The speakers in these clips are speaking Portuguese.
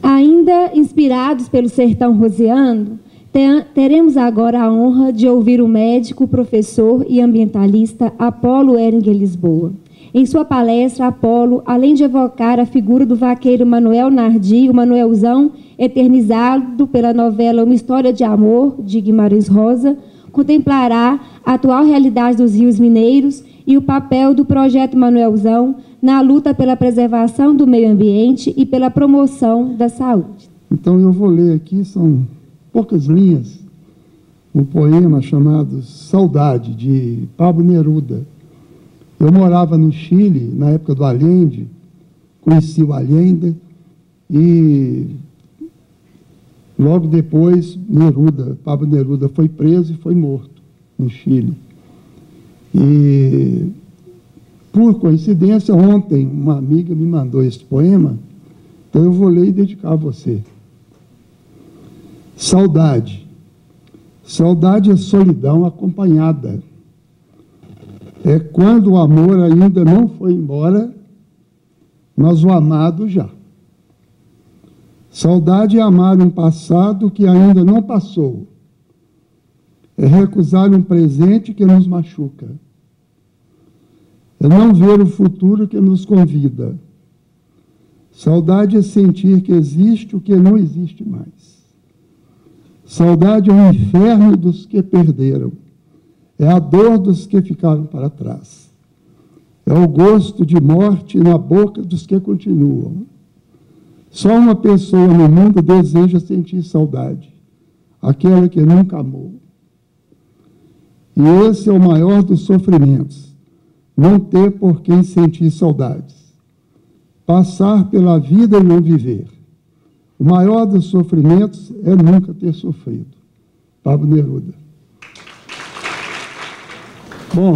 Ainda inspirados pelo sertão rosiano, teremos agora a honra de ouvir o médico, professor e ambientalista Apolo Heringer Lisboa. Em sua palestra, Apolo, além de evocar a figura do vaqueiro Manuel Nardi, o Manuelzão, eternizado pela novela Uma História de Amor, de Guimarães Rosa, contemplará a atual realidade dos rios mineiros e o papel do projeto Manuelzão na luta pela preservação do meio ambiente e pela promoção da saúde. Então eu vou ler aqui, são poucas linhas, um poema chamado Saudade, de Pablo Neruda. Eu morava no Chile, na época do Allende, conheci o Allende, e logo depois Pablo Neruda foi preso e foi morto no Chile. E, por coincidência, ontem uma amiga me mandou esse poema, então eu vou ler e dedicar a você. Saudade. Saudade é solidão acompanhada. É quando o amor ainda não foi embora, mas o amado já. Saudade é amar um passado que ainda não passou. É recusar um presente que nos machuca. É não ver o futuro que nos convida. Saudade é sentir que existe o que não existe mais. Saudade é o inferno dos que perderam. É a dor dos que ficaram para trás. É o gosto de morte na boca dos que continuam. Só uma pessoa no mundo deseja sentir saudade, aquela que nunca amou. E esse é o maior dos sofrimentos, não ter por quem sentir saudades. Passar pela vida e não viver. O maior dos sofrimentos é nunca ter sofrido. Pablo Neruda. Bom,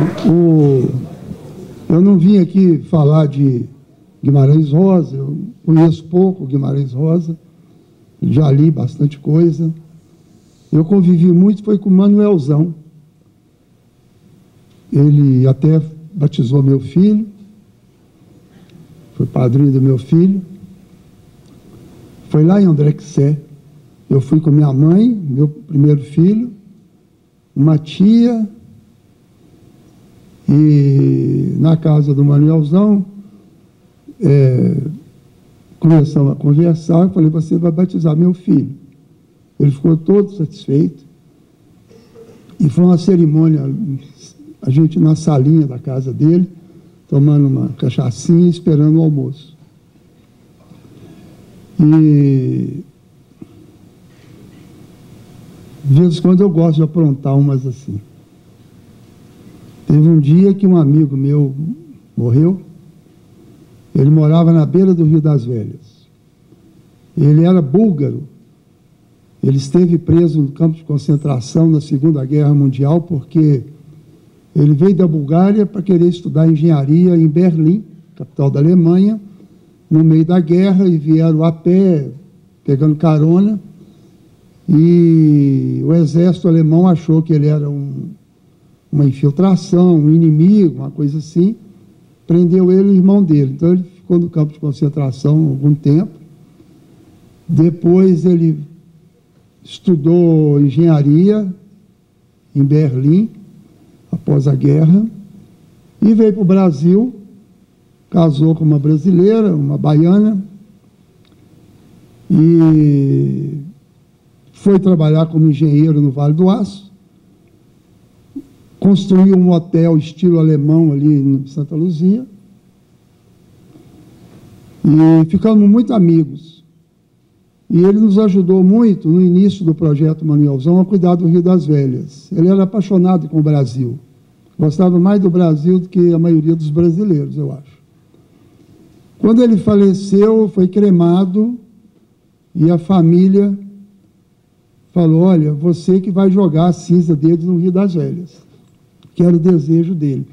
eu não vim aqui falar de Guimarães Rosa, eu conheço pouco Guimarães Rosa, já li bastante coisa. Eu convivi muito, foi com o Manuelzão. Ele até batizou meu filho, foi padrinho do meu filho. Foi lá em André Quissé. Eu fui com minha mãe, meu primeiro filho, uma tia, e na casa do Manuelzão, começamos a conversar. Eu falei, você vai batizar meu filho. Ele ficou todo satisfeito. E foi uma cerimônia, a gente na salinha da casa dele, tomando uma cachaçinha, esperando o almoço. E de vez em quando eu gosto de aprontar umas assim. Teve um dia que um amigo meu morreu. Ele morava na beira do Rio das Velhas. Ele era búlgaro. Ele esteve preso no campo de concentração na Segunda Guerra Mundial porque ele veio da Bulgária para querer estudar engenharia em Berlim, capital da Alemanha, no meio da guerra, e vieram a pé, pegando carona, e o exército alemão achou que ele era uma infiltração, um inimigo, uma coisa assim, prendeu ele e o irmão dele. Então ele ficou no campo de concentração algum tempo. Depois ele estudou engenharia em Berlim, após a guerra, e veio para o Brasil, casou com uma brasileira, uma baiana, e foi trabalhar como engenheiro no Vale do Aço, construiu um hotel estilo alemão ali em Santa Luzia, e ficamos muito amigos. E ele nos ajudou muito no início do projeto Manuelzão a cuidar do Rio das Velhas. Ele era apaixonado com o Brasil. Gostava mais do Brasil do que a maioria dos brasileiros, eu acho. Quando ele faleceu, foi cremado, e a família falou, olha, você que vai jogar a cinza dele no Rio das Velhas, que era o desejo dele.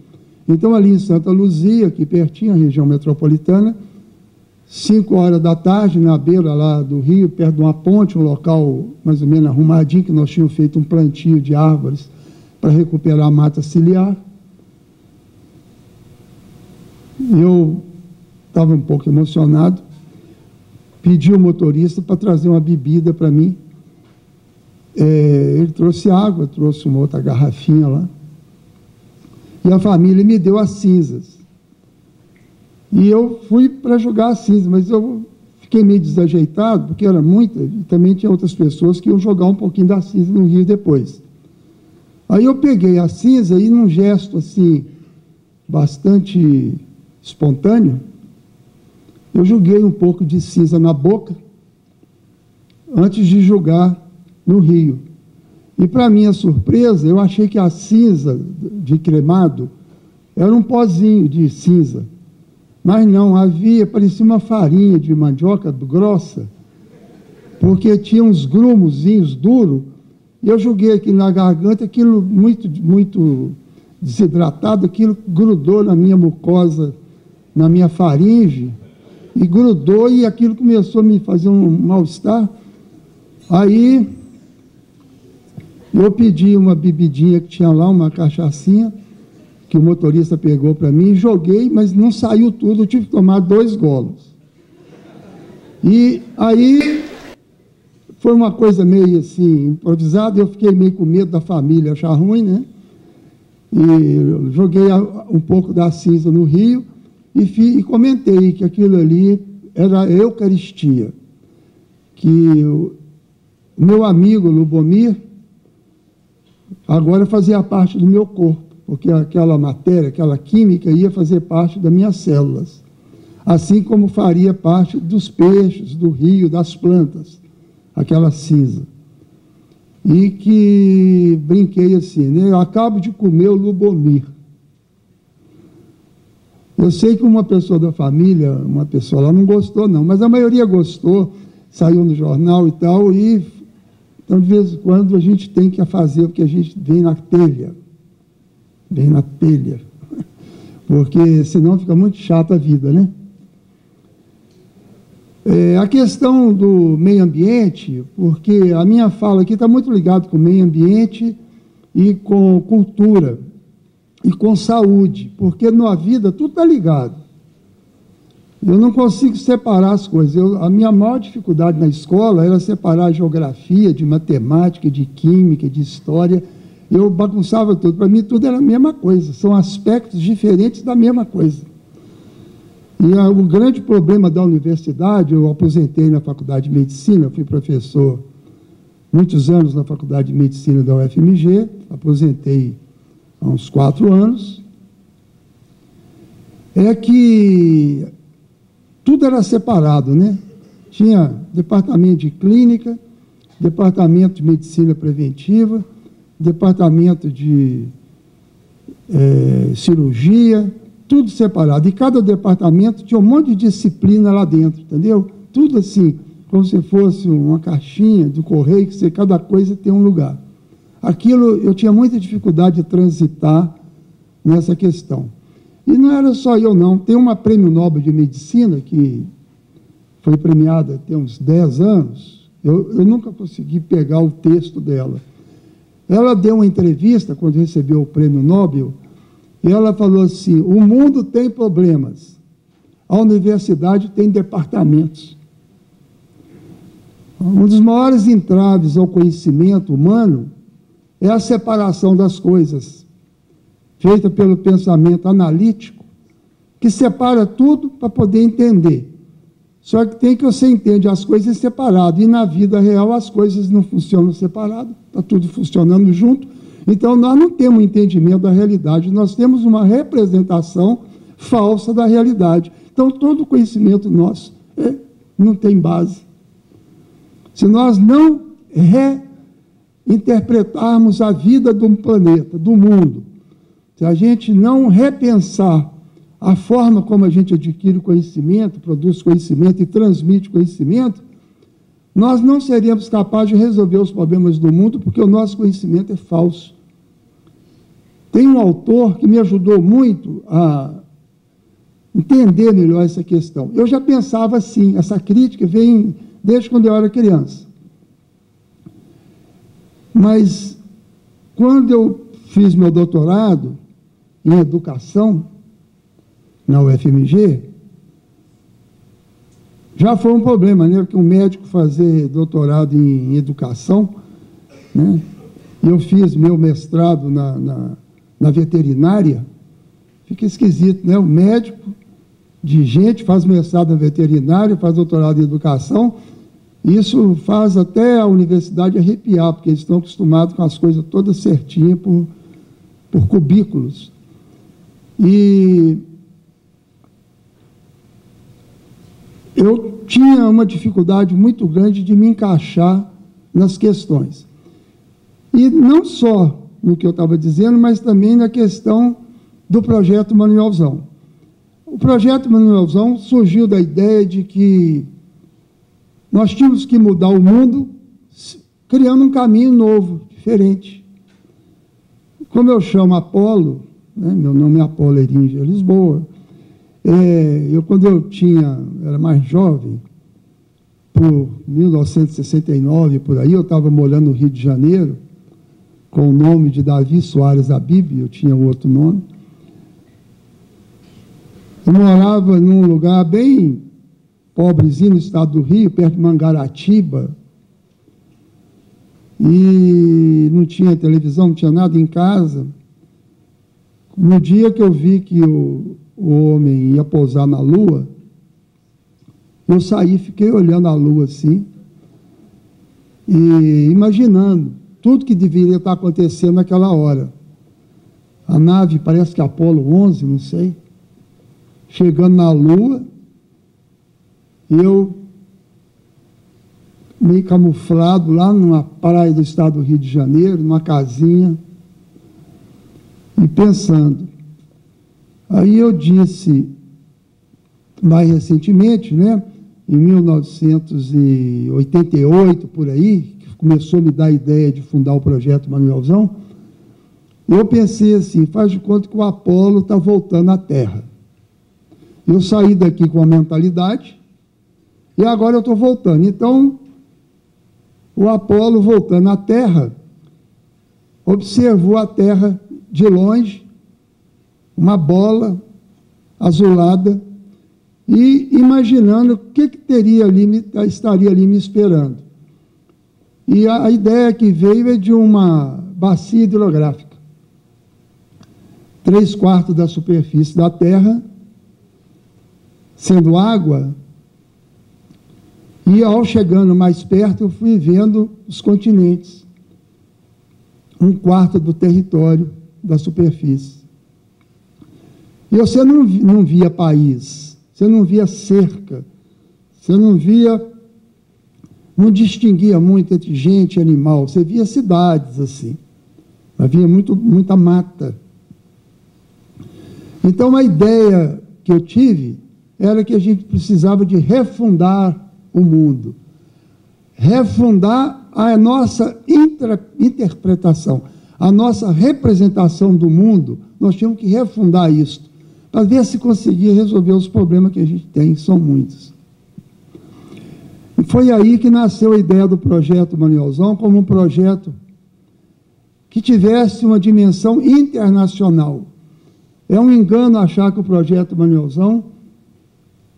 Então, ali em Santa Luzia, aqui pertinho, a região metropolitana, 5 horas da tarde, na beira lá do rio, perto de uma ponte, um local mais ou menos arrumadinho, que nós tínhamos feito um plantio de árvores para recuperar a mata ciliar. Eu estava um pouco emocionado, pedi ao motorista para trazer uma bebida para mim. Ele trouxe água, trouxe uma outra garrafinha lá, e a família me deu as cinzas. E eu fui para jogar as cinzas, mas eu fiquei meio desajeitado, porque era muita, e também tinha outras pessoas que iam jogar um pouquinho da cinza no rio depois. Aí eu peguei a cinza e, num gesto assim, bastante espontâneo, eu joguei um pouco de cinza na boca antes de jogar no rio. E, para minha surpresa, eu achei que a cinza de cremado era um pozinho de cinza. Mas não, parecia uma farinha de mandioca grossa, porque tinha uns grumozinhos duros, e eu joguei aqui na garganta, aquilo muito desidratado, aquilo grudou na minha mucosa, na minha faringe, e grudou, e aquilo começou a me fazer um mal-estar. Aí eu pedi uma bebidinha que tinha lá, uma cachaçinha, que o motorista pegou para mim, joguei, mas não saiu tudo, eu tive que tomar 2 golos. E aí foi uma coisa meio assim, improvisada, eu fiquei meio com medo da família achar ruim, né? E joguei um pouco da cinza no rio e comentei que aquilo ali era a Eucaristia, que o meu amigo Lubomir agora fazia parte do meu corpo, porque aquela matéria, aquela química ia fazer parte das minhas células, assim como faria parte dos peixes, do rio, das plantas, aquela cinza. E que brinquei assim, né? Eu acabo de comer o Lubomir. Eu sei que uma pessoa da família, uma pessoa lá não gostou não, mas a maioria gostou, saiu no jornal e tal, e então de vez em quando a gente tem que fazer o que a gente vem na telha, porque senão fica muito chata a vida, né? A questão do meio ambiente, porque a minha fala aqui está muito ligada com o meio ambiente e com cultura e com saúde, porque na vida tudo está ligado. Eu não consigo separar as coisas. A minha maior dificuldade na escola era separar a geografia de matemática, de química, de história. Eu bagunçava tudo. Para mim, tudo era a mesma coisa. São aspectos diferentes da mesma coisa. E o grande problema da universidade, eu aposentei na Faculdade de Medicina, eu fui professor muitos anos na Faculdade de Medicina da UFMG, aposentei há uns 4 anos, é que tudo era separado, né? Tinha departamento de clínica, departamento de medicina preventiva, departamento de cirurgia, tudo separado. E cada departamento tinha um monte de disciplina lá dentro, entendeu? Tudo assim, como se fosse uma caixinha de correio, que cada coisa tem um lugar. Aquilo, eu tinha muita dificuldade de transitar nessa questão. E não era só eu, não. Tem uma prêmio Nobel de Medicina, que foi premiada tem uns 10 anos, eu nunca consegui pegar o texto dela. Ela deu uma entrevista, quando recebeu o prêmio Nobel, e ela falou assim: o mundo tem problemas, a universidade tem departamentos. Um dos maiores entraves ao conhecimento humano é a separação das coisas, feita pelo pensamento analítico, que separa tudo para poder entender. Só que tem que você entende as coisas separadas, e na vida real as coisas não funcionam separadas, está tudo funcionando junto. Então, nós não temos um entendimento da realidade, nós temos uma representação falsa da realidade. Então, todo conhecimento nosso não tem base. Se nós não reinterpretarmos a vida do planeta, do mundo, se a gente não repensar a forma como a gente adquire conhecimento, produz conhecimento e transmite conhecimento, nós não seríamos capazes de resolver os problemas do mundo, porque o nosso conhecimento é falso. Tem um autor que me ajudou muito a entender melhor essa questão. Eu já pensava assim, essa crítica vem desde quando eu era criança. Mas, quando eu fiz meu doutorado em educação, na UFMG, já foi um problema, né? Porque um médico fazer doutorado em educação, né? Eu fiz meu mestrado na veterinária, fica esquisito, né? O médico de gente faz mestrado na veterinária, faz doutorado em educação, isso faz até a universidade arrepiar, porque eles estão acostumados com as coisas todas certinhas por cubículos. E eu tinha uma dificuldade muito grande de me encaixar nas questões. E não só no que eu estava dizendo, mas também na questão do projeto Manuelzão. O projeto Manuelzão surgiu da ideia de que nós tínhamos que mudar o mundo criando um caminho novo, diferente. Como eu chamo Apolo, né, meu nome é Apolo Eringer Lisboa, quando eu era mais jovem, por 1969, por aí, eu estava morando no Rio de Janeiro, com o nome de Davi Soares Abib, eu tinha outro nome. Eu morava num lugar bem pobrezinho no estado do Rio, perto de Mangaratiba, e não tinha televisão, não tinha nada em casa. No dia que eu vi que o homem ia pousar na Lua, eu saí, fiquei olhando a Lua assim, e imaginando tudo que deveria estar acontecendo naquela hora. A nave, parece que é Apolo 11, não sei, chegando na Lua, e eu, meio camuflado, lá numa praia do estado do Rio de Janeiro, numa casinha, e pensando. Aí eu disse, mais recentemente, né, em 1988, por aí, que começou a me dar a ideia de fundar o projeto Manuelzão, eu pensei assim, faz de conta que o Apolo está voltando à Terra. Eu saí daqui com a mentalidade, e agora eu estou voltando. Então, o Apolo voltando à Terra, observou a Terra de longe, uma bola azulada, e imaginando o que estaria ali me esperando. E a ideia que veio é de uma bacia hidrográfica. 3/4 da superfície da Terra sendo água, e ao chegando mais perto eu fui vendo os continentes, 1/4 do território da superfície. E você não via país, você não via cerca, você não distinguia muito entre gente e animal, você via cidades assim, havia muita mata. Então a ideia que eu tive era que a gente precisava de refundar o mundo, refundar a nossa interpretação, a nossa representação do mundo. Nós tínhamos que refundar isso, para ver se conseguia resolver os problemas que a gente tem, que são muitos. E foi aí que nasceu a ideia do projeto Manuelzão, como um projeto que tivesse uma dimensão internacional. É um engano achar que o projeto Manuelzão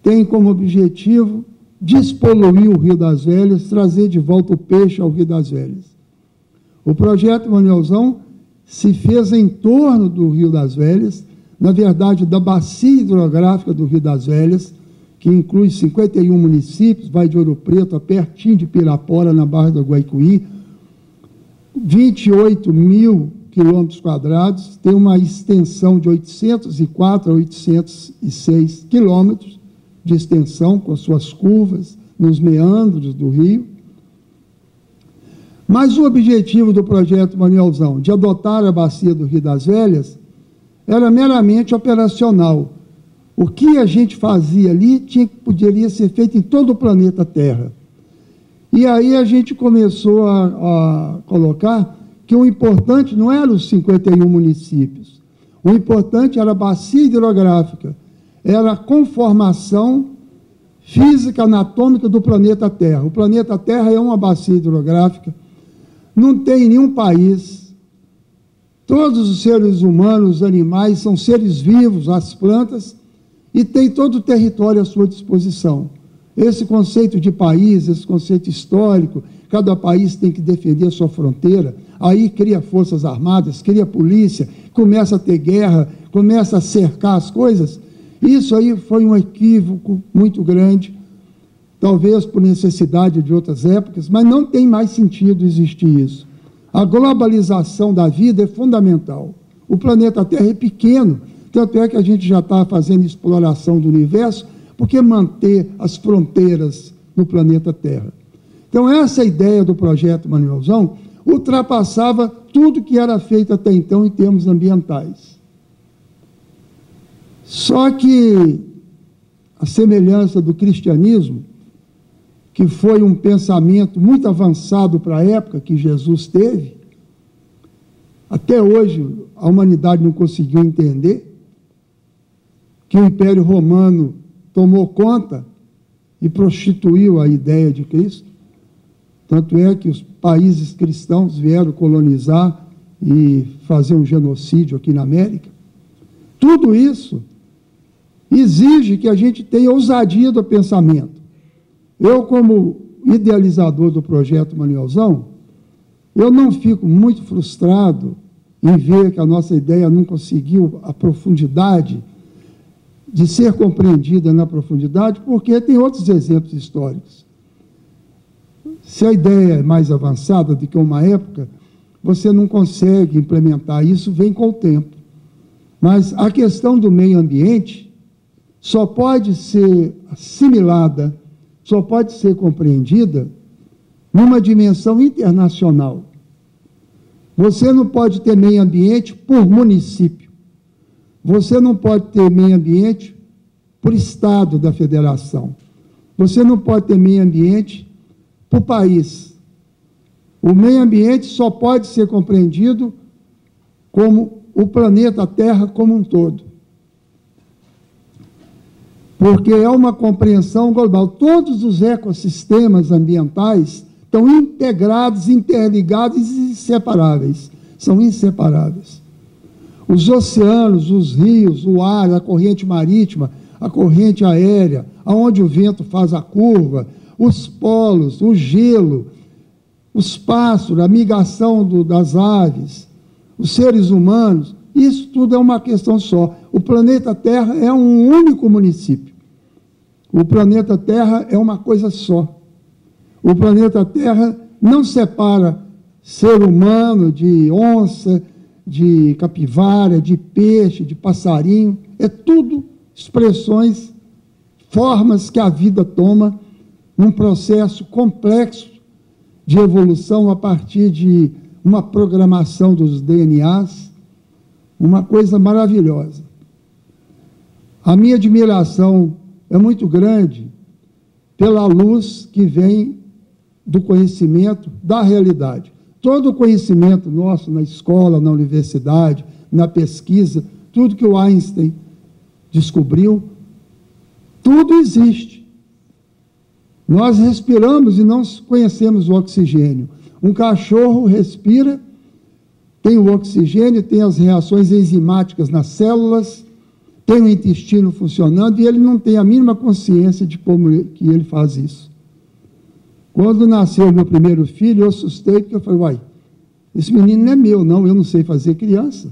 tem como objetivo despoluir o Rio das Velhas, trazer de volta o peixe ao Rio das Velhas. O projeto Manuelzão se fez em torno do Rio das Velhas, na verdade, da bacia hidrográfica do Rio das Velhas, que inclui 51 municípios, vai de Ouro Preto a pertinho de Pirapora, na Barra do Guaicuí, 28 mil quilômetros quadrados, tem uma extensão de 804 a 806 quilômetros de extensão, com as suas curvas, nos meandros do rio. Mas o objetivo do projeto Manuelzão, de adotar a bacia do Rio das Velhas, era meramente operacional. O que a gente fazia ali poderia ser feito em todo o planeta Terra. E aí a gente começou a colocar que o importante não eram os 51 municípios. O importante era a bacia hidrográfica, era a conformação física anatômica do planeta Terra. O planeta Terra é uma bacia hidrográfica, não tem nenhum país, todos os seres humanos, os animais, são seres vivos, as plantas, e tem todo o território à sua disposição. Esse conceito de país, esse conceito histórico, cada país tem que defender a sua fronteira, aí cria forças armadas, cria polícia, começa a ter guerra, começa a cercar as coisas. Isso aí foi um equívoco muito grande, talvez por necessidade de outras épocas, mas não tem mais sentido existir isso. A globalização da vida é fundamental. O planeta Terra é pequeno, tanto é que a gente já está fazendo exploração do universo, porque manter as fronteiras no planeta Terra. Então, essa ideia do projeto Manuelzão ultrapassava tudo que era feito até então em termos ambientais. Só que, a semelhança do cristianismo, que foi um pensamento muito avançado para a época que Jesus teve, até hoje a humanidade não conseguiu entender que o Império Romano tomou conta e prostituiu a ideia de Cristo. Tanto é que os países cristãos vieram colonizar e fazer um genocídio aqui na América. Tudo isso exige que a gente tenha ousadia do pensamento. Eu, como idealizador do projeto Manuelzão, eu não fico muito frustrado em ver que a nossa ideia não conseguiu a profundidade, de ser compreendida na profundidade, porque tem outros exemplos históricos. Se a ideia é mais avançada do que uma época, você não consegue implementar isso, vem com o tempo. Mas a questão do meio ambiente só pode ser assimilada, só pode ser compreendida numa dimensão internacional. Você não pode ter meio ambiente por município. Você não pode ter meio ambiente por estado da federação. Você não pode ter meio ambiente por país. O meio ambiente só pode ser compreendido como o planeta Terra como um todo. Porque é uma compreensão global. Todos os ecossistemas ambientais estão integrados, interligados e inseparáveis. São inseparáveis. Os oceanos, os rios, o ar, a corrente marítima, a corrente aérea, aonde o vento faz a curva, os polos, o gelo, os pássaros, a migração das aves, os seres humanos, isso tudo é uma questão só. O planeta Terra é um único município. O planeta Terra é uma coisa só. O planeta Terra não separa ser humano de onça, de capivara, de peixe, de passarinho. É tudo expressões, formas que a vida toma num processo complexo de evolução a partir de uma programação dos DNAs, uma coisa maravilhosa. A minha admiração é muito grande pela luz que vem do conhecimento da realidade. Todo o conhecimento nosso na escola, na universidade, na pesquisa, tudo que o Einstein descobriu, tudo existe. Nós respiramos e não conhecemos o oxigênio. Um cachorro respira, tem o oxigênio, tem as reações enzimáticas nas células, tem o intestino funcionando e ele não tem a mínima consciência de como que ele faz isso. Quando nasceu o meu primeiro filho, eu assustei, porque eu falei, uai, esse menino não é meu, não, eu não sei fazer criança.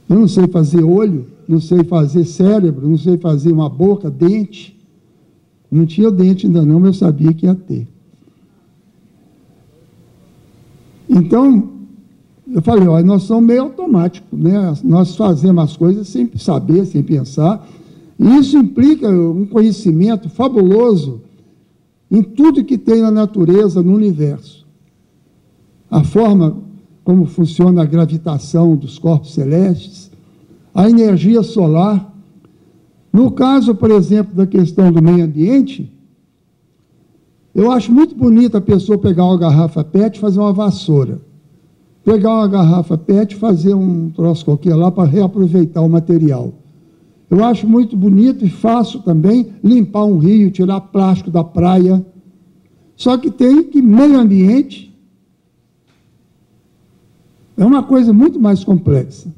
Eu não sei fazer olho, não sei fazer cérebro, não sei fazer uma boca, dente. Não tinha dente ainda não, mas eu sabia que ia ter. Então, eu falei, olha, nós somos meio automáticos, né? Nós fazemos as coisas sem saber, sem pensar, e isso implica um conhecimento fabuloso em tudo que tem na natureza, no universo. A forma como funciona a gravitação dos corpos celestes, a energia solar. No caso, por exemplo, da questão do meio ambiente, eu acho muito bonita a pessoa pegar uma garrafa PET e fazer uma vassoura. Pegar uma garrafa PET e fazer um troço qualquer lá para reaproveitar o material. Eu acho muito bonito e fácil também limpar um rio, tirar plástico da praia. Só que tem que meio ambiente é uma coisa muito mais complexa.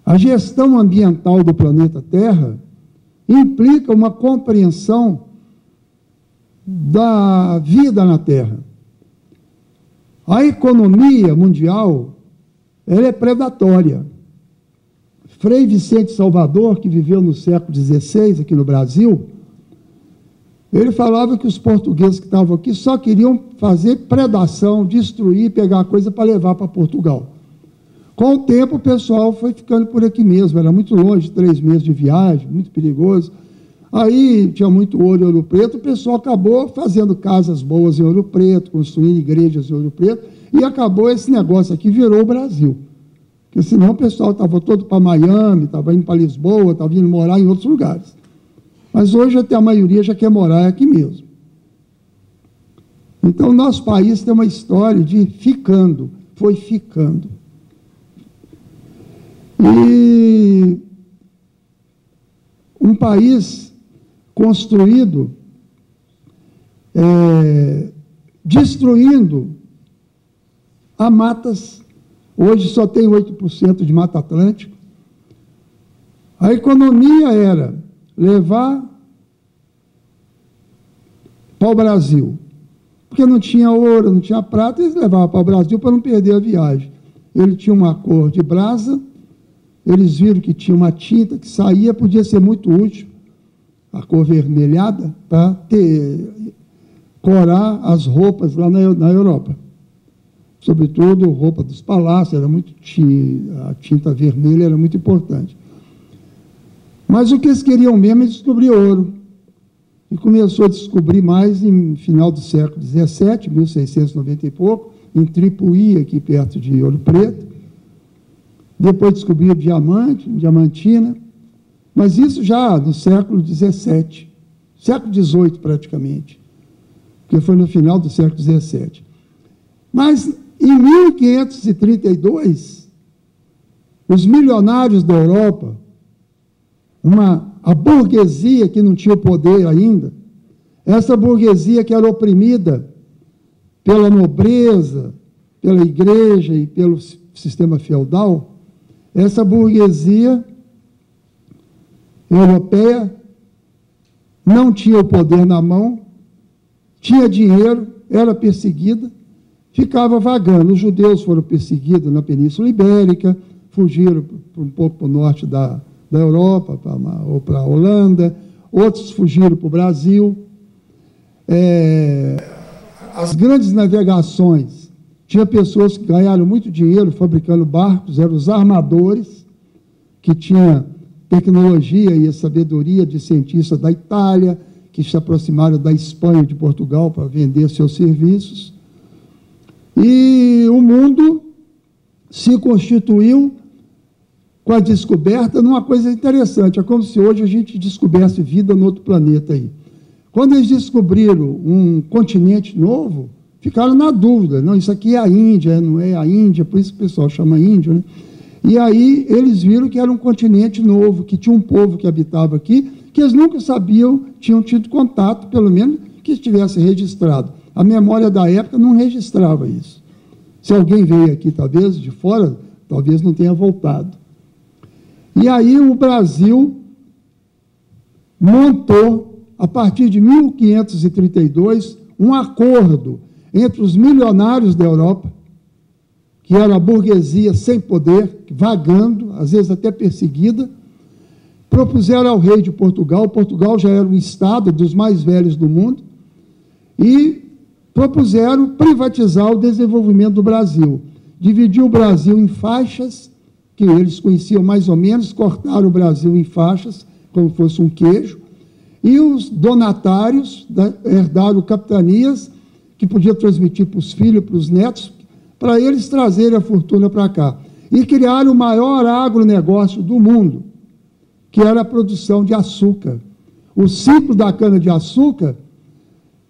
A gestão ambiental do planeta Terra implica uma compreensão da vida na Terra. A economia mundial, ela é predatória. Frei Vicente Salvador, que viveu no século XVI aqui no Brasil, ele falava que os portugueses que estavam aqui só queriam fazer predação, destruir, pegar coisa para levar para Portugal. Com o tempo, o pessoal foi ficando por aqui mesmo, era muito longe, 3 meses de viagem, muito perigoso. Aí tinha muito ouro em Ouro Preto, o pessoal acabou fazendo casas boas em Ouro Preto, construindo igrejas em Ouro Preto, e acabou esse negócio aqui, virou o Brasil. Porque senão o pessoal estava todo para Miami, estava indo para Lisboa, estava indo morar em outros lugares. Mas hoje até a maioria já quer morar aqui mesmo. Então, nosso país tem uma história de ficando, foi ficando. E um país construído, destruindo a matas. Hoje só tem 8% de Mata Atlântica. A economia era levar para o Brasil, porque não tinha ouro, não tinha prata, eles levavam para o Brasil para não perder a viagem. Ele tinha uma cor de brasa, eles viram que tinha uma tinta que saía, podia ser muito útil, a cor vermelhada, para corar as roupas lá na Europa. Sobretudo, roupa dos palácios, a tinta vermelha era muito importante. Mas o que eles queriam mesmo é descobrir ouro. E começou a descobrir mais em final do século XVII, 1690 e pouco, em Tripuí, aqui perto de Ouro Preto. Depois descobriu diamante, diamantina, mas isso já no século XVII, século XVIII praticamente, porque foi no final do século XVII. Mas em 1532, os milionários da Europa, a burguesia que não tinha o poder ainda, essa burguesia que era oprimida pela nobreza, pela igreja e pelo sistema feudal, essa burguesia europeia não tinha o poder na mão, tinha dinheiro, era perseguida, ficava vagando. Os judeus foram perseguidos na Península Ibérica, fugiram um pouco para o norte da Europa, ou para a Holanda, outros fugiram para o Brasil. As grandes navegações, tinha pessoas que ganharam muito dinheiro fabricando barcos, eram os armadores, que tinham tecnologia e a sabedoria de cientistas da Itália, que se aproximaram da Espanha e de Portugal para vender seus serviços. E o mundo se constituiu com a descoberta numa coisa interessante. É como se hoje a gente descobrisse vida no outro planeta aí. Quando eles descobriram um continente novo, ficaram na dúvida. Não, isso aqui é a Índia, não é a Índia, por isso que o pessoal chama Índia, né? E aí eles viram que era um continente novo, que tinha um povo que habitava aqui, que eles nunca sabiam, tinham tido contato, pelo menos que estivesse registrado. A memória da época não registrava isso. Se alguém veio aqui, talvez, de fora, talvez não tenha voltado. E aí o Brasil montou, a partir de 1532, um acordo entre os milionários da Europa, que era a burguesia sem poder, vagando, às vezes até perseguida, propuseram ao rei de Portugal. Portugal já era um estado dos mais velhos do mundo, e propuseram privatizar o desenvolvimento do Brasil. Dividir o Brasil em faixas, que eles conheciam mais ou menos, cortaram o Brasil em faixas, como fosse um queijo, e os donatários herdaram capitanias, que podiam transmitir para os filhos, para os netos, para eles trazerem a fortuna para cá. E criaram o maior agronegócio do mundo, que era a produção de açúcar. O ciclo da cana-de-açúcar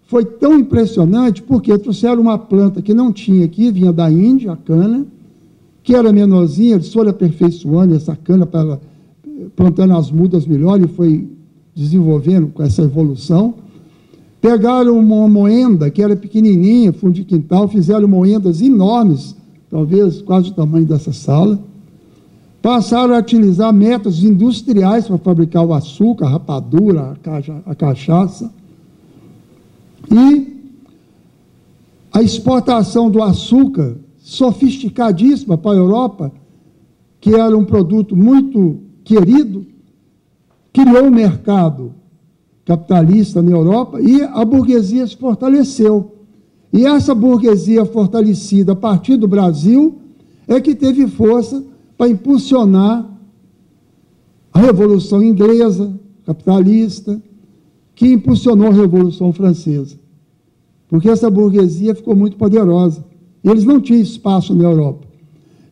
foi tão impressionante porque trouxeram uma planta que não tinha aqui, vinha da Índia, a cana, que era menorzinha, eles foram aperfeiçoando essa cana, plantando as mudas melhor, e foi desenvolvendo com essa evolução. Pegaram uma moenda, que era pequenininha, fundo de quintal, fizeram moendas enormes, talvez quase o tamanho dessa sala. passaram a utilizar métodos industriais para fabricar o açúcar, a rapadura, a cachaça. E a exportação do açúcar, sofisticadíssima para a Europa, que era um produto muito querido, criou um mercado capitalista na Europa e a burguesia se fortaleceu. E essa burguesia fortalecida a partir do Brasil é que teve força para impulsionar a Revolução Inglesa, capitalista, que impulsionou a Revolução Francesa. Porque essa burguesia ficou muito poderosa. Eles não tinham espaço na Europa.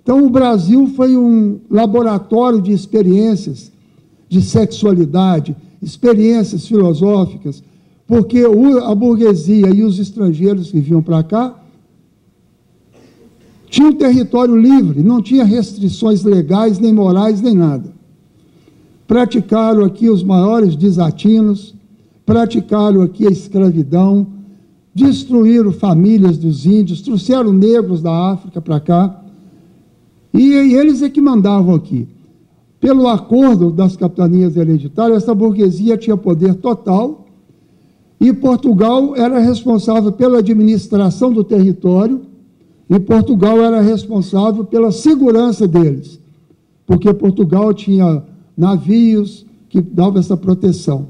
Então, o Brasil foi um laboratório de experiências de sexualidade, experiências filosóficas, porque a burguesia e os estrangeiros que vinham para cá tinham um território livre, não tinha restrições legais, nem morais, nem nada. Praticaram aqui os maiores desatinos, praticaram aqui a escravidão, destruíram famílias dos índios, trouxeram negros da África para cá, e eles é que mandavam aqui. Pelo acordo das capitanias hereditárias, essa burguesia tinha poder total, e Portugal era responsável pela administração do território, e Portugal era responsável pela segurança deles, porque Portugal tinha navios que davam essa proteção.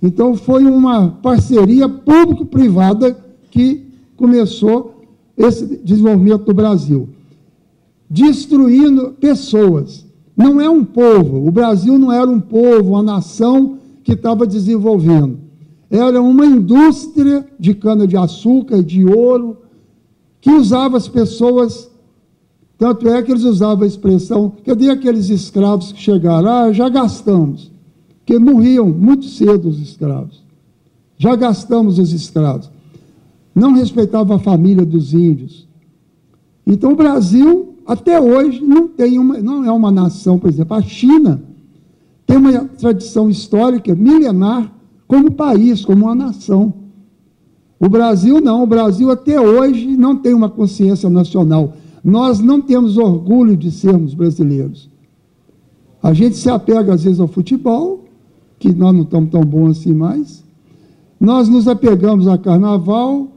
Então, foi uma parceria público-privada que começou esse desenvolvimento do Brasil, destruindo pessoas. Não é um povo, o Brasil não era um povo, uma nação que estava desenvolvendo. Era uma indústria de cana-de-açúcar, de ouro, que usava as pessoas, tanto é que eles usavam a expressão, cadê aqueles escravos que chegaram? Já gastamos, porque morriam muito cedo os escravos. Já gastamos os escravos. Não respeitava a família dos índios. Então, o Brasil, até hoje, não é uma nação, por exemplo. A China tem uma tradição histórica milenar como país, como uma nação. O Brasil não, o Brasil até hoje não tem uma consciência nacional. Nós não temos orgulho de sermos brasileiros. A gente se apega às vezes ao futebol, que nós não estamos tão bons assim mais. Nós nos apegamos a carnaval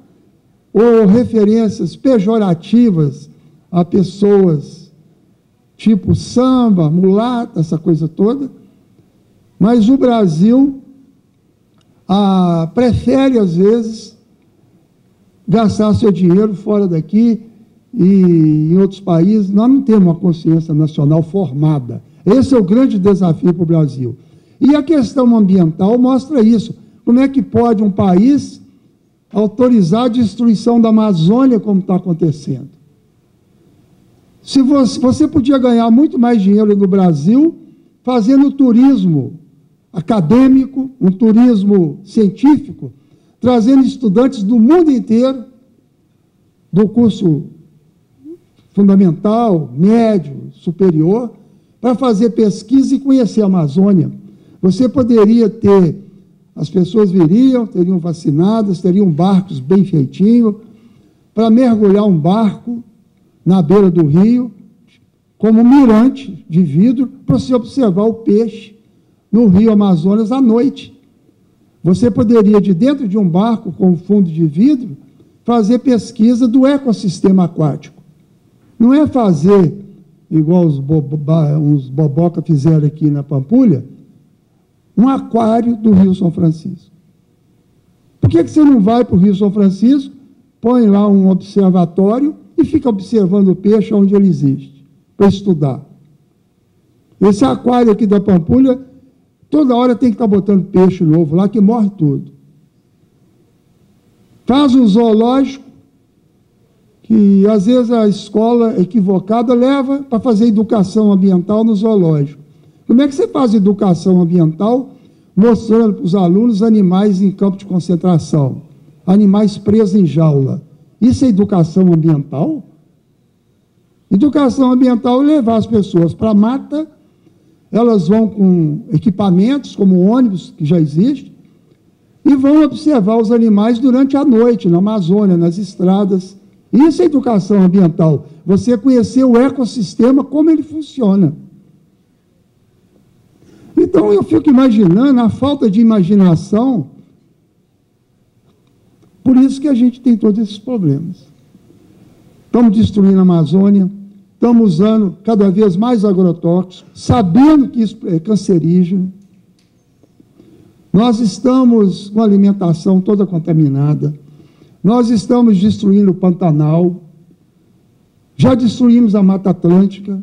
ou referências pejorativas a pessoas tipo samba, mulata, essa coisa toda. Mas o Brasil prefere, às vezes, gastar seu dinheiro fora daqui e em outros países. Nós não temos uma consciência nacional formada. Esse é o grande desafio para o Brasil. E a questão ambiental mostra isso. Como é que pode um país autorizar a destruição da Amazônia como está acontecendo? Se você podia ganhar muito mais dinheiro no Brasil fazendo turismo acadêmico, um turismo científico, trazendo estudantes do mundo inteiro, do curso fundamental, médio, superior, para fazer pesquisa e conhecer a Amazônia. Você poderia ter, as pessoas viriam, teriam vacinadas, teriam barcos bem feitinhos, para mergulhar um barco na beira do rio, como um mirante de vidro, para você observar o peixe no rio Amazonas à noite. Você poderia, de dentro de um barco com fundo de vidro, fazer pesquisa do ecossistema aquático. Não é fazer, igual uns boboca fizeram aqui na Pampulha, um aquário do Rio São Francisco. Por que você não vai para o Rio São Francisco, põe lá um observatório e fica observando o peixe onde ele existe, para estudar? Esse aquário aqui da Pampulha, toda hora tem que estar botando peixe novo lá, que morre tudo. Faz um zoológico, que às vezes a escola equivocada leva para fazer educação ambiental no zoológico. Como é que você faz educação ambiental mostrando para os alunos animais em campo de concentração, animais presos em jaula? Isso é educação ambiental? Educação ambiental é levar as pessoas para a mata, elas vão com equipamentos, como o ônibus, que já existe, e vão observar os animais durante a noite, na Amazônia, nas estradas. Isso é educação ambiental. Você conhecer o ecossistema, como ele funciona. Então, eu fico imaginando a falta de imaginação, por isso que a gente tem todos esses problemas. Estamos destruindo a Amazônia, estamos usando cada vez mais agrotóxicos, sabendo que isso é cancerígeno. Nós estamos com a alimentação toda contaminada, nós estamos destruindo o Pantanal, já destruímos a Mata Atlântica.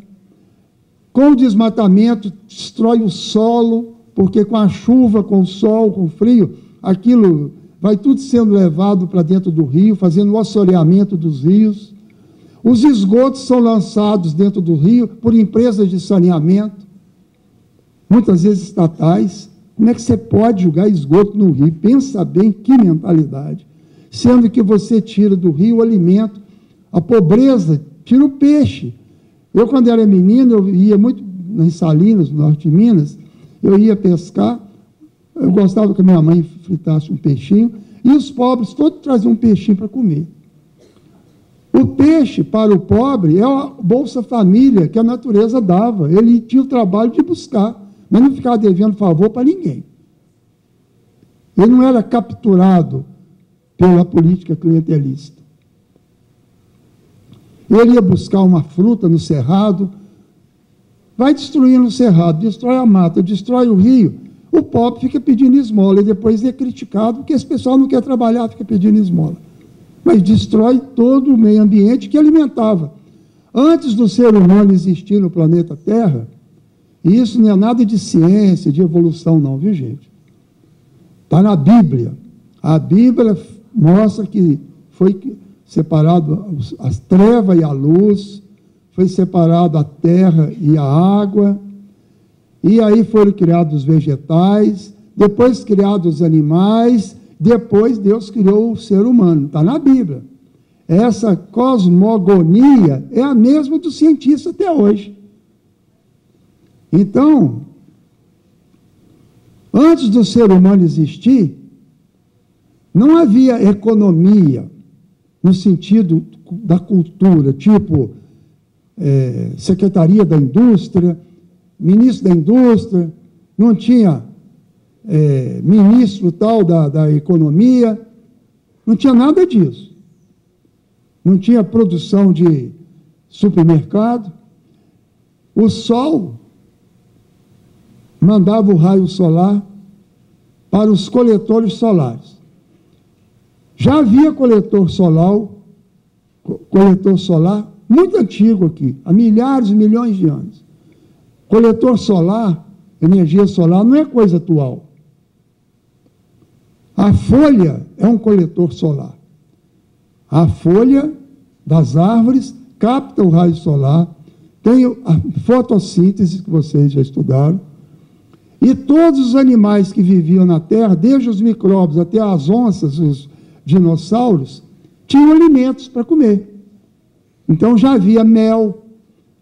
Com o desmatamento, destrói o solo, porque com a chuva, com o sol, com o frio, aquilo vai tudo sendo levado para dentro do rio, fazendo o assoreamento dos rios. Os esgotos são lançados dentro do rio por empresas de saneamento, muitas vezes estatais. Como é que você pode jogar esgoto no rio? Pensa bem, que mentalidade. Sendo que você tira do rio o alimento, a pobreza tira o peixe. Eu, quando era menino, eu ia muito em Salinas, no norte de Minas, eu ia pescar, eu gostava que a minha mãe fritasse um peixinho, e os pobres todos traziam um peixinho para comer. O peixe, para o pobre, é a Bolsa Família que a natureza dava. Ele tinha o trabalho de buscar, mas não ficava devendo favor para ninguém. Ele não era capturado pela política clientelista. Ele ia buscar uma fruta no cerrado, vai destruindo o cerrado, destrói a mata, destrói o rio. O pobre fica pedindo esmola e depois é criticado porque esse pessoal não quer trabalhar, fica pedindo esmola. Mas destrói todo o meio ambiente que alimentava. Antes do ser humano existir no planeta Terra, e isso não é nada de ciência, de evolução não, viu, gente? Está na Bíblia. A Bíblia mostra que foi separado as trevas e a luz, foi separado a terra e a água, e aí foram criados os vegetais, depois criados os animais, depois Deus criou o ser humano. Está na Bíblia. Essa cosmogonia é a mesma do cientista até hoje. Então, antes do ser humano existir, não havia economia no sentido da cultura, tipo Secretaria da Indústria, Ministro da Indústria, não tinha ministro tal da Economia, não tinha nada disso. Não tinha produção de supermercado. O sol mandava o raio solar para os coletores solares. Já havia coletor solar muito antigo aqui, há milhares e milhões de anos. Coletor solar, energia solar, não é coisa atual. A folha é um coletor solar. A folha das árvores capta o raio solar, tem a fotossíntese, que vocês já estudaram, e todos os animais que viviam na Terra, desde os micróbios até as onças, os dinossauros, tinham alimentos para comer. Então já havia mel,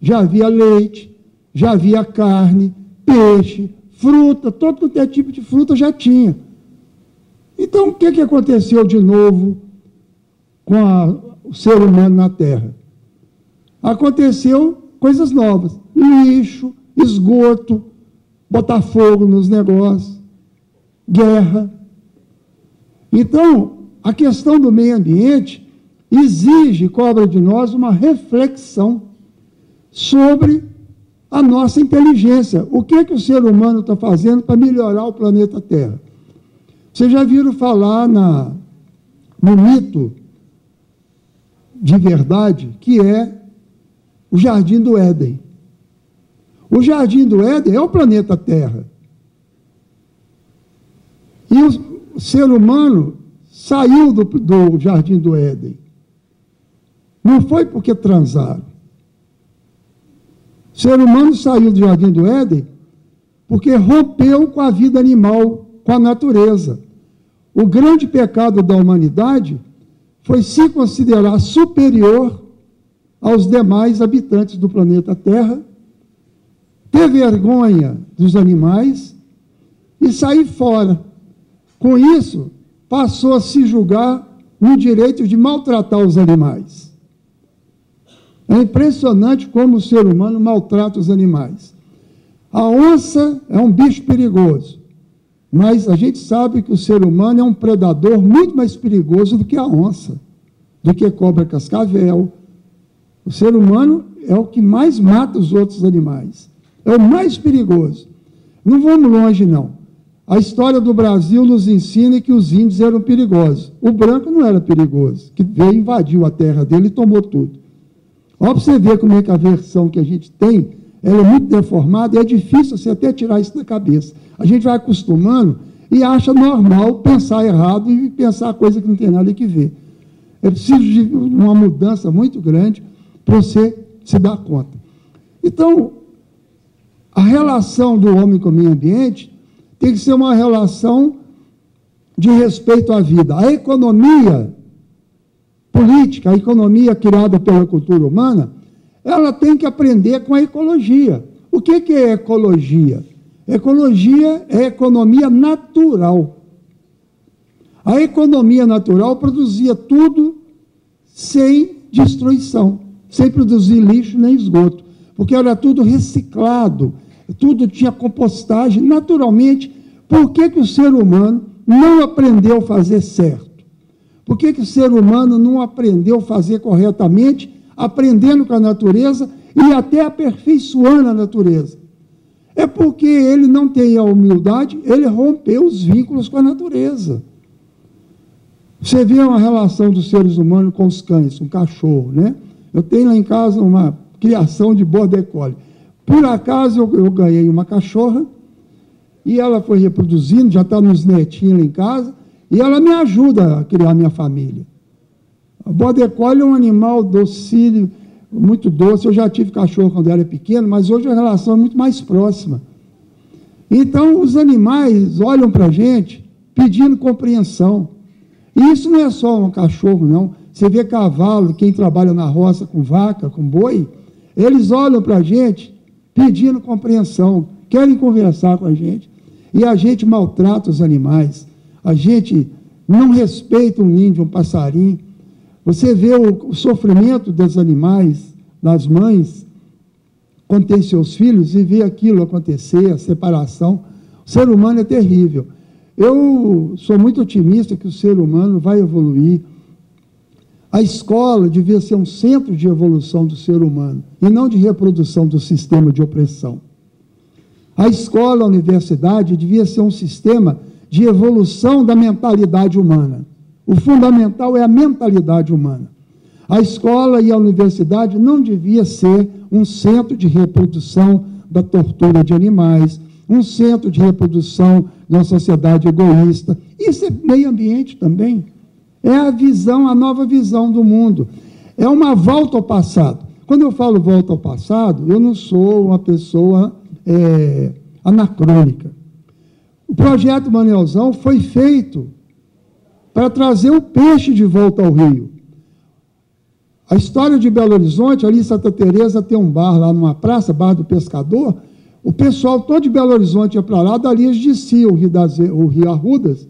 já havia leite, já havia carne, peixe, fruta, todo tipo de fruta já tinha. Então, o que aconteceu de novo com o ser humano na Terra? Aconteceu coisas novas, lixo, esgoto, botar fogo nos negócios, guerra. Então, a questão do meio ambiente exige, cobra de nós, uma reflexão sobre a nossa inteligência. O que o ser humano está fazendo para melhorar o planeta Terra? Vocês já viram falar no mito de verdade, que é o Jardim do Éden. O Jardim do Éden é o planeta Terra. E o ser humano saiu do Jardim do Éden. Não foi porque transaram. O ser humano saiu do Jardim do Éden porque rompeu com a vida animal, com a natureza. O grande pecado da humanidade foi se considerar superior aos demais habitantes do planeta Terra, ter vergonha dos animais e sair fora. Com isso, passou a se julgar no direito de maltratar os animais. É impressionante como o ser humano maltrata os animais. A onça é um bicho perigoso, mas a gente sabe que o ser humano é um predador muito mais perigoso do que a onça, do que a cobra cascavel. O ser humano é o que mais mata os outros animais. É o mais perigoso. Não vamos longe, não. A história do Brasil nos ensina que os índios eram perigosos. O branco não era perigoso, que veio, invadiu a terra dele e tomou tudo. Olha para você ver como é que a versão que a gente tem, ela é muito deformada e é difícil você até tirar isso da cabeça. A gente vai acostumando e acha normal pensar errado e pensar coisa que não tem nada que ver. É preciso de uma mudança muito grande para você se dar conta. Então, a relação do homem com o meio ambiente tem que ser uma relação de respeito à vida. A economia política, a economia criada pela cultura humana, ela tem que aprender com a ecologia. O que é ecologia? Ecologia é economia natural. A economia natural produzia tudo sem destruição, sem produzir lixo nem esgoto, porque era tudo reciclado, tudo tinha compostagem. Naturalmente, por que o ser humano não aprendeu a fazer certo? Por que o ser humano não aprendeu a fazer corretamente, aprendendo com a natureza e até aperfeiçoando a natureza? É porque ele não tem a humildade, ele rompeu os vínculos com a natureza. Você vê uma relação dos seres humanos com os cães, um cachorro, né? Eu tenho lá em casa uma criação de border collie. Por acaso eu ganhei uma cachorra e ela foi reproduzindo, já está nos netinhos lá em casa, e ela me ajuda a criar minha família. A border collie é um animal docílio, muito doce. Eu já tive cachorro quando era pequeno, mas hoje a relação é muito mais próxima. Então, os animais olham para a gente pedindo compreensão. E isso não é só um cachorro, não. Você vê cavalo, quem trabalha na roça com vaca, com boi, eles olham para a gente pedindo compreensão, querem conversar com a gente. E a gente maltrata os animais, a gente não respeita um índio, um passarinho. Você vê o sofrimento dos animais, das mães, quando tem seus filhos, e vê aquilo acontecer, a separação. O ser humano é terrível. Eu sou muito otimista que o ser humano vai evoluir. A escola devia ser um centro de evolução do ser humano, e não de reprodução do sistema de opressão. A escola, a universidade, devia ser um sistema de evolução da mentalidade humana. O fundamental é a mentalidade humana. A escola e a universidade não devia ser um centro de reprodução da tortura de animais, um centro de reprodução de uma sociedade egoísta. Isso é meio ambiente também. É a visão, a nova visão do mundo. É uma volta ao passado. Quando eu falo volta ao passado, eu não sou uma pessoa anacrônica. O projeto Manelzão foi feito para trazer o peixe de volta ao rio. A história de Belo Horizonte, ali em Santa Teresa tem um bar lá numa praça, Bar do Pescador. O pessoal todo de Belo Horizonte ia para lá, dali eles desciam o rio Arrudas,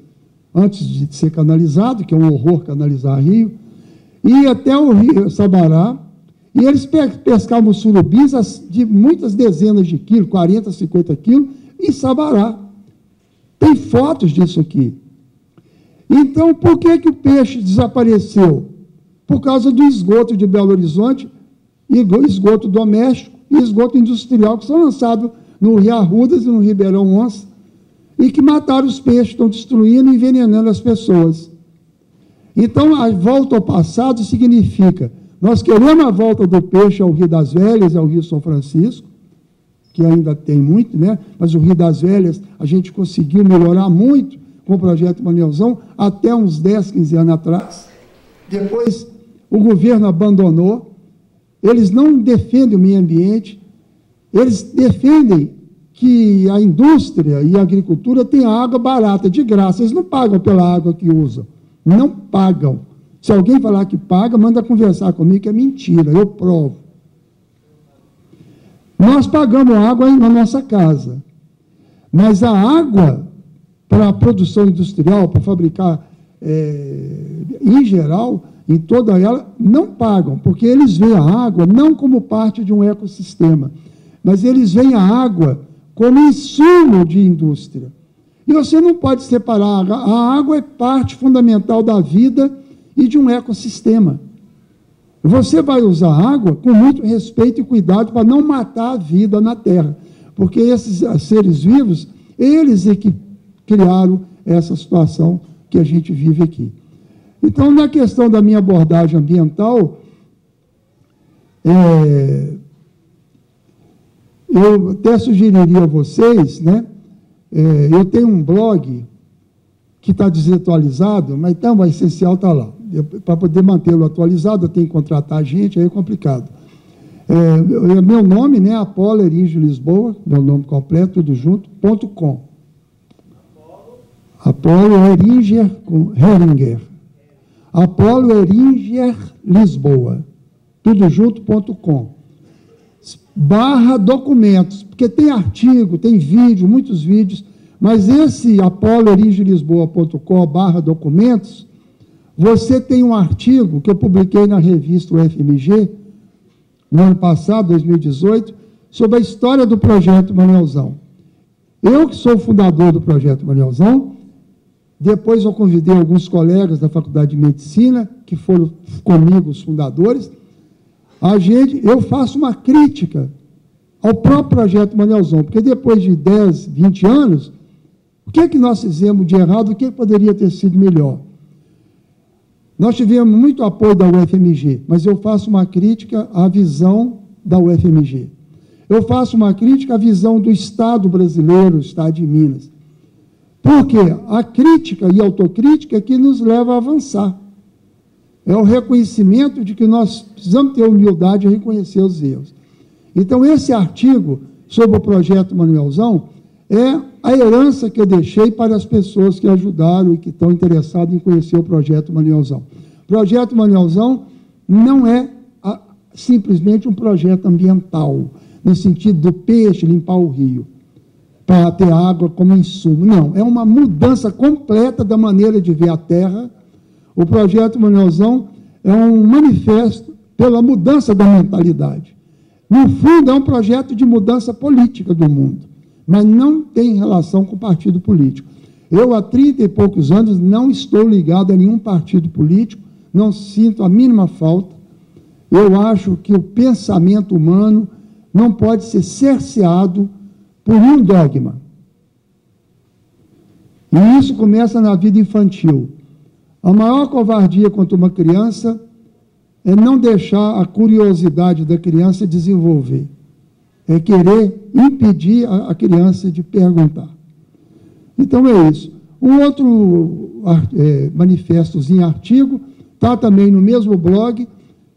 antes de ser canalizado, que é um horror canalizar rio, e até o rio Sabará, e eles pescavam surubis de muitas dezenas de quilos, 40, 50 quilos, em Sabará. Tem fotos disso aqui. Então, por que o peixe desapareceu? Por causa do esgoto de Belo Horizonte, esgoto doméstico e esgoto industrial, que são lançados no Rio Arrudas e no Ribeirão Onça, e que mataram os peixes, estão destruindo e envenenando as pessoas. Então, a volta ao passado significa, nós queremos a volta do peixe ao Rio das Velhas e ao Rio São Francisco, que ainda tem muito, né? Mas o Rio das Velhas a gente conseguiu melhorar muito com o projeto Manelzão, até uns 10, 15 anos atrás. Depois, o governo abandonou. Eles não defendem o meio ambiente, eles defendem que a indústria e a agricultura têm água barata, de graça. Eles não pagam pela água que usam. Não pagam. Se alguém falar que paga, manda conversar comigo, que é mentira, eu provo. Nós pagamos água na nossa casa, mas a água para a produção industrial, para fabricar, em geral, em toda ela, não pagam, porque eles veem a água não como parte de um ecossistema, mas eles veem a água como insumo de indústria. E você não pode separar. A água é parte fundamental da vida e de um ecossistema. Você vai usar água com muito respeito e cuidado para não matar a vida na Terra, porque esses seres vivos, eles é que criaram essa situação que a gente vive aqui. Então, na questão da minha abordagem ambiental, eu até sugeriria a vocês, né? Eu tenho um blog que está desatualizado, mas então o essencial está lá. Para poder mantê-lo atualizado, eu tenho que contratar gente, aí é complicado. Meu nome, né? Apolo Erígio Lisboa, meu nome completo, tudo junto, .com. Apolo Eringer com Heringer. Apolo Eringer Lisboa, tudo junto.com. /documentos, porque tem artigo, tem vídeo, muitos vídeos, mas esse apoloerigelisboa.com /documentos, você tem um artigo que eu publiquei na revista UFMG, no ano passado, 2018, sobre a história do Projeto Manuelzão. Eu que sou o fundador do Projeto Manuelzão, depois eu convidei alguns colegas da Faculdade de Medicina, que foram comigo os fundadores. Eu faço uma crítica ao próprio Projeto Manuelzão, porque depois de 10, 20 anos, o que é que nós fizemos de errado, o que poderia ter sido melhor? Nós tivemos muito apoio da UFMG, mas eu faço uma crítica à visão da UFMG. Eu faço uma crítica à visão do Estado brasileiro, o Estado de Minas. Porque a crítica e a autocrítica é que nos leva a avançar. É o reconhecimento de que nós precisamos ter humildade e reconhecer os erros. Então, esse artigo sobre o Projeto Manuelzão é a herança que eu deixei para as pessoas que ajudaram e que estão interessadas em conhecer o Projeto Manuelzão. O Projeto Manuelzão não é simplesmente um projeto ambiental, no sentido do peixe limpar o rio, para ter água como insumo. Não, é uma mudança completa da maneira de ver a terra. O Projeto Manuelzão é um manifesto pela mudança da mentalidade. No fundo, é um projeto de mudança política do mundo, mas não tem relação com o partido político. Eu, há 30 e poucos anos, não estou ligado a nenhum partido político, não sinto a mínima falta. Eu acho que o pensamento humano não pode ser cerceado por um dogma. E isso começa na vida infantil. A maior covardia contra uma criança é não deixar a curiosidade da criança desenvolver. É querer impedir a criança de perguntar. Então, é isso. Um outro manifestozinho, artigo, está também no mesmo blog,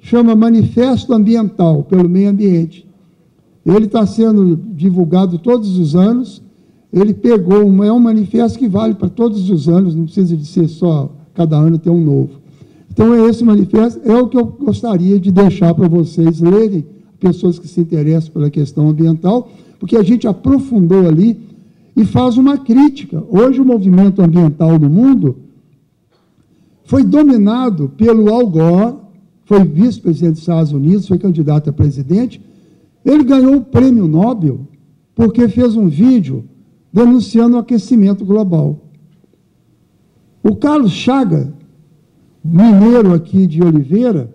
chama Manifesto Ambiental pelo Meio Ambiente. Ele está sendo divulgado todos os anos. Ele pegou, é um manifesto que vale para todos os anos, não precisa de ser só cada ano ter um novo. Então, esse manifesto é o que eu gostaria de deixar para vocês lerem, pessoas que se interessam pela questão ambiental, porque a gente aprofundou ali e faz uma crítica. Hoje, o movimento ambiental no mundo foi dominado pelo Al Gore, foi vice-presidente dos Estados Unidos, foi candidato a presidente. Ele ganhou o prêmio Nobel porque fez um vídeo denunciando o aquecimento global. O Carlos Chagas, mineiro aqui de Oliveira,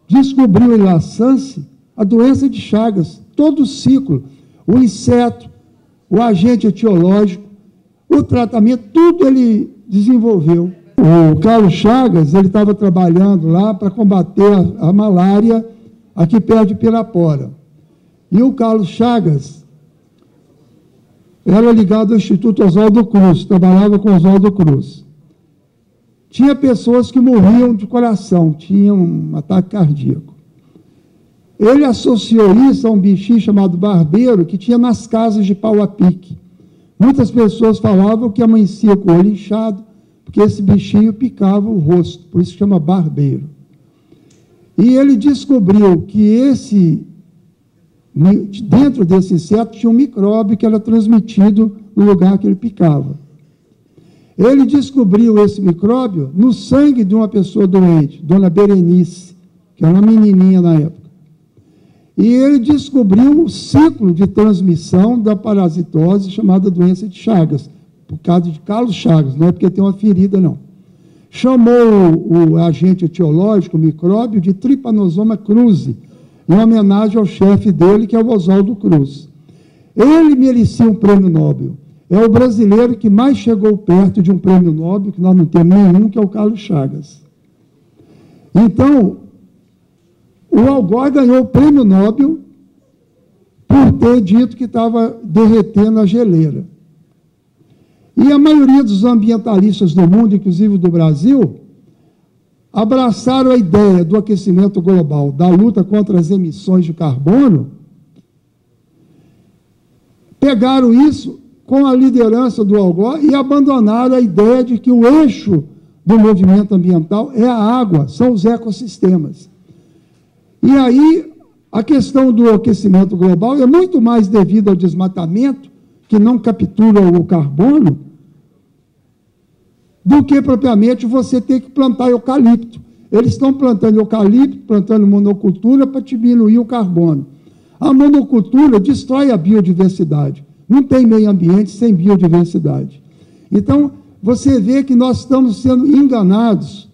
descobriu em La Science a doença de Chagas, todo o ciclo, o inseto, o agente etiológico, o tratamento, tudo ele desenvolveu. O Carlos Chagas, ele estava trabalhando lá para combater a malária aqui perto de Pirapora. E o Carlos Chagas era ligado ao Instituto Oswaldo Cruz, trabalhava com Oswaldo Cruz. Tinha pessoas que morriam de coração, tinham um ataque cardíaco. Ele associou isso a um bichinho chamado barbeiro, que tinha nas casas de pau a pique. Muitas pessoas falavam que amanhecia com o olho inchado, porque esse bichinho picava o rosto, por isso chama barbeiro. E ele descobriu que dentro desse inseto tinha um micróbio que era transmitido no lugar que ele picava. Ele descobriu esse micróbio no sangue de uma pessoa doente, Dona Berenice, que era uma menininha na época. E ele descobriu o ciclo de transmissão da parasitose chamada doença de Chagas, por causa de Carlos Chagas, não é porque tem uma ferida, não. Chamou o agente etiológico, o micróbio, de Trypanosoma cruzi, em homenagem ao chefe dele, que é o Oswaldo Cruz. Ele merecia um prêmio Nobel. É o brasileiro que mais chegou perto de um prêmio Nobel, que nós não temos nenhum, que é o Carlos Chagas. Então, o Algor ganhou o prêmio Nobel por ter dito que estava derretendo a geleira. E a maioria dos ambientalistas do mundo, inclusive do Brasil, abraçaram a ideia do aquecimento global, da luta contra as emissões de carbono, pegaram isso com a liderança do Algor e abandonaram a ideia de que o eixo do movimento ambiental é a água, são os ecossistemas. E aí, a questão do aquecimento global é muito mais devido ao desmatamento, que não captura o carbono, do que propriamente você ter que plantar eucalipto. Eles estão plantando eucalipto, plantando monocultura para diminuir o carbono. A monocultura destrói a biodiversidade. Não tem meio ambiente sem biodiversidade. Então, você vê que nós estamos sendo enganados,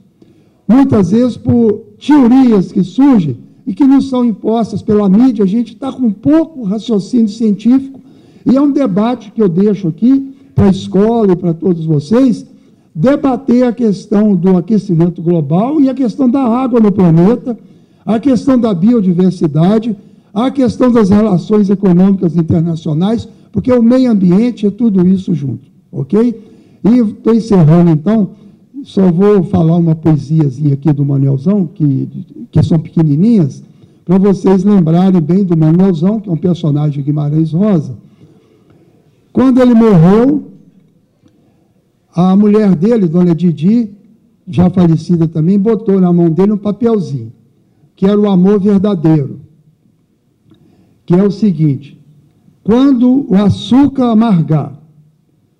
muitas vezes, por teorias que surgem e que não são impostas pela mídia. A gente está com pouco raciocínio científico, e é um debate que eu deixo aqui para a escola e para todos vocês, debater a questão do aquecimento global e a questão da água no planeta, a questão da biodiversidade, a questão das relações econômicas internacionais, porque o meio ambiente é tudo isso junto, ok? E estou encerrando, então, só vou falar uma poesiazinha aqui do Manuelzão, que são pequenininhas, para vocês lembrarem bem do Manuelzão, que é um personagem de Guimarães Rosa. Quando ele morreu, a mulher dele, dona Didi, já falecida também, botou na mão dele um papelzinho, que era o amor verdadeiro, que é o seguinte: quando o açúcar amargar,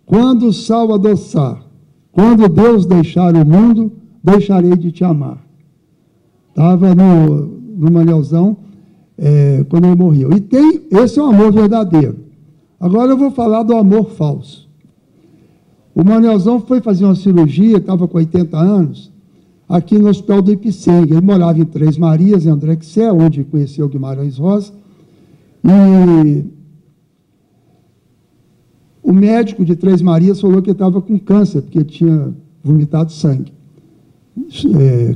quando o sal adoçar, quando Deus deixar o mundo, deixarei de te amar. Estava no Manuelzão, quando ele morreu. E esse é o amor verdadeiro. Agora eu vou falar do amor falso. O Manuelzão foi fazer uma cirurgia, estava com 80 anos, aqui no Hospital do Ipiceng. Ele morava em Três Marias, em André Quixé, onde conheceu Guimarães Rosa. E o médico de Três Marias falou que ele estava com câncer, porque tinha vomitado sangue,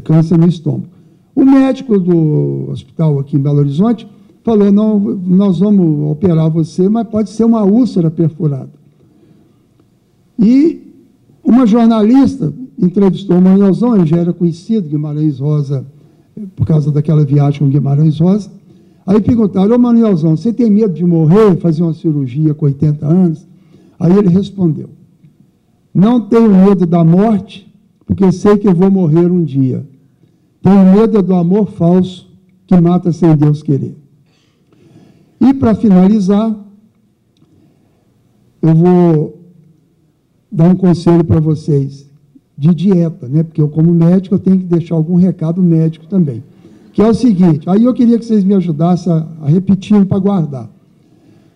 câncer no estômago. O médico do hospital aqui em Belo Horizonte falou: não, nós vamos operar você, mas pode ser uma úlcera perfurada. E uma jornalista entrevistou o Manuelzão, ele já era conhecido, Guimarães Rosa, por causa daquela viagem com Guimarães Rosa. Aí perguntaram: ô Manuelzão, você tem medo de morrer, fazer uma cirurgia com 80 anos? Aí ele respondeu: não tenho medo da morte, porque sei que eu vou morrer um dia. Tenho medo do amor falso, que mata sem Deus querer. E, para finalizar, eu vou dar um conselho para vocês de dieta, né? Porque eu, como médico, eu tenho que deixar algum recado médico também, que é o seguinte. Aí eu queria que vocês me ajudassem a repetir para guardar: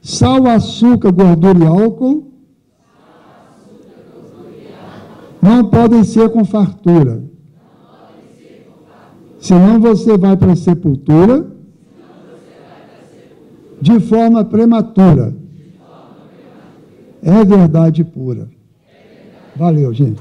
sal, açúcar, gordura e álcool não podem ser com fartura, senão você vai para a sepultura de forma prematura. É verdade pura. Valeu, gente.